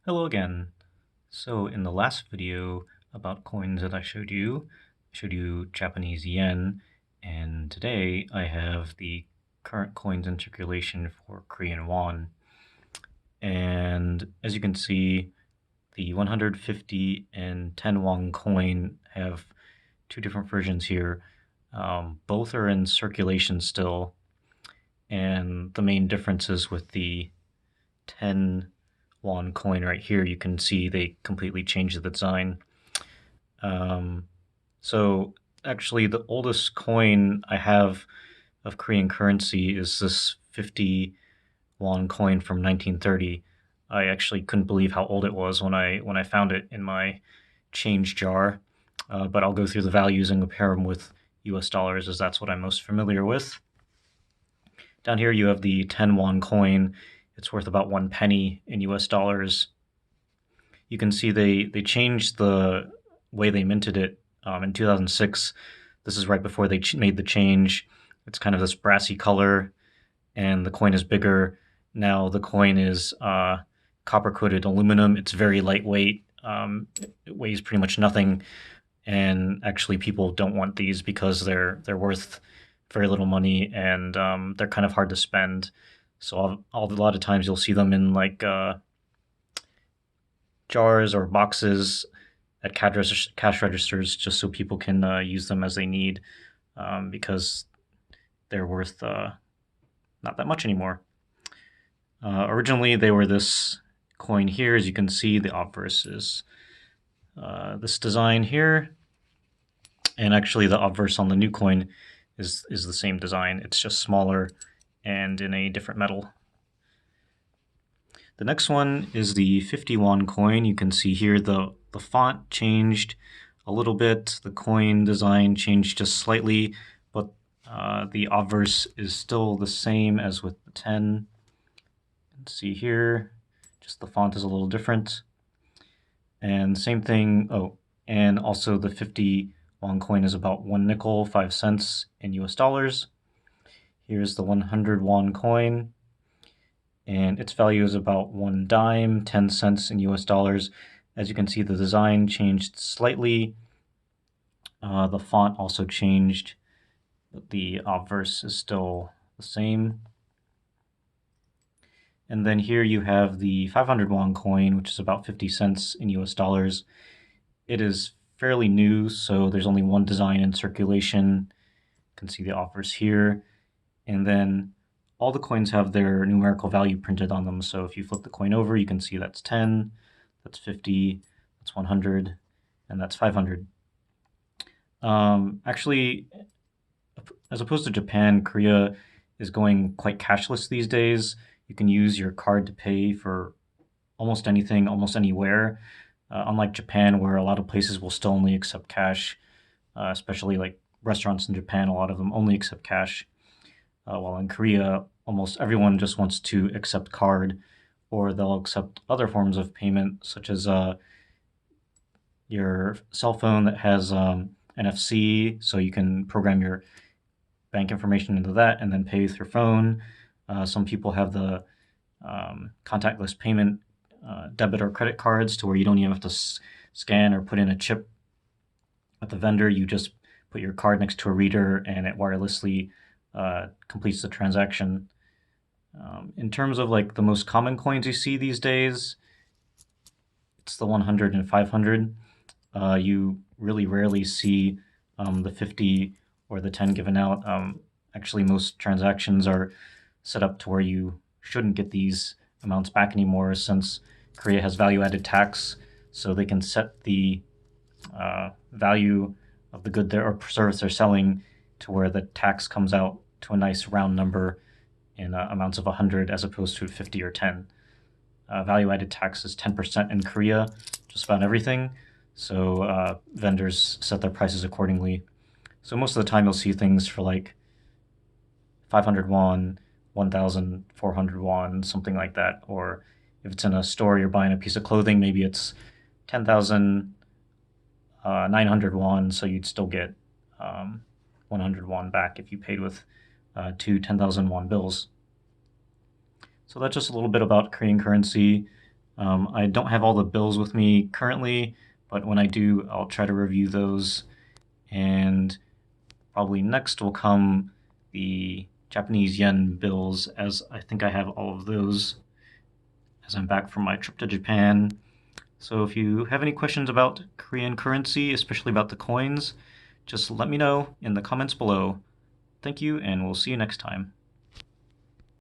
Hello again. So in the last video about coins that I showed you Japanese yen, and today I have the current coins in circulation for Korean won. And as you can see, the 150 and 10 won coin have two different versions here. Both are in circulation still, and the main differences with the 10 won coin right here, you can see they completely changed the design. So actually the oldest coin I have of Korean currency is this 50 won coin from 1930. I actually couldn't believe how old it was when I found it in my change jar. But I'll go through the values and compare them with US dollars, as that's what I'm most familiar with. Down here you have the 10 won coin. It's worth about 1 penny in US dollars. You can see they changed the way they minted it in 2006. This is right before they made the change. It's kind of this brassy color, and the coin is bigger. Now the coin is copper-coated aluminum. It's very lightweight. It weighs pretty much nothing, and actually people don't want these because they're worth very little money, and they're kind of hard to spend. So a lot of times you'll see them in like jars or boxes at cash registers, just so people can use them as they need, because they're worth not that much anymore. Originally, they were this coin here. As you can see, the obverse is this design here, and actually the obverse on the new coin is the same design. It's just smaller and in a different metal. The next one is the 50 won coin. You can see here the font changed a little bit. The coin design changed just slightly, but the obverse is still the same as with the 10. Let's see here, just the font is a little different. And same thing, and also the 50 won coin is about 1 nickel, 5 cents in US dollars. Here's the 100 won coin, and its value is about 1 dime, 10 cents in US dollars. As you can see, the design changed slightly. The font also changed, but the obverse is still the same. And then here you have the 500 won coin, which is about 50 cents in US dollars. It is fairly new, so there's only one design in circulation. You can see the offers here. And then all the coins have their numerical value printed on them. So if you flip the coin over, you can see that's 10, that's 50, that's 100, and that's 500. Actually, as opposed to Japan, Korea is going quite cashless these days. You can use your card to pay for almost anything, almost anywhere. Unlike Japan, where a lot of places will still only accept cash, especially like restaurants in Japan, a lot of them only accept cash. While in Korea, almost everyone just wants to accept card, or they'll accept other forms of payment, such as your cell phone that has NFC, so you can program your bank information into that and then pay with your phone. Some people have the contactless payment debit or credit cards, to where you don't even have to scan or put in a chip at the vendor. You just put your card next to a reader and it wirelessly completes the transaction. In terms of like the most common coins you see these days, it's the 100 and 500. You really rarely see the 50 or the 10 given out. Actually, most transactions are set up to where you shouldn't get these amounts back anymore, since Korea has value-added tax, so they can set the value of the good or service they're selling to where the tax comes out to a nice round number in amounts of 100 as opposed to 50 or 10. Value-added tax is 10% in Korea, just about everything, so vendors set their prices accordingly. So most of the time you'll see things for like 500 won, 1,400 won, something like that. Or if it's in a store, you're buying a piece of clothing, maybe it's 10,900 won, so you'd still get 100 won back if you paid with two 10,000 won bills. So that's just a little bit about Korean currency. I don't have all the bills with me currently, but when I do, I'll try to review those. And probably next will come the Japanese yen bills, as I think I have all of those as I'm back from my trip to Japan. So if you have any questions about Korean currency, especially about the coins, just let me know in the comments below. Thank you, and we'll see you next time.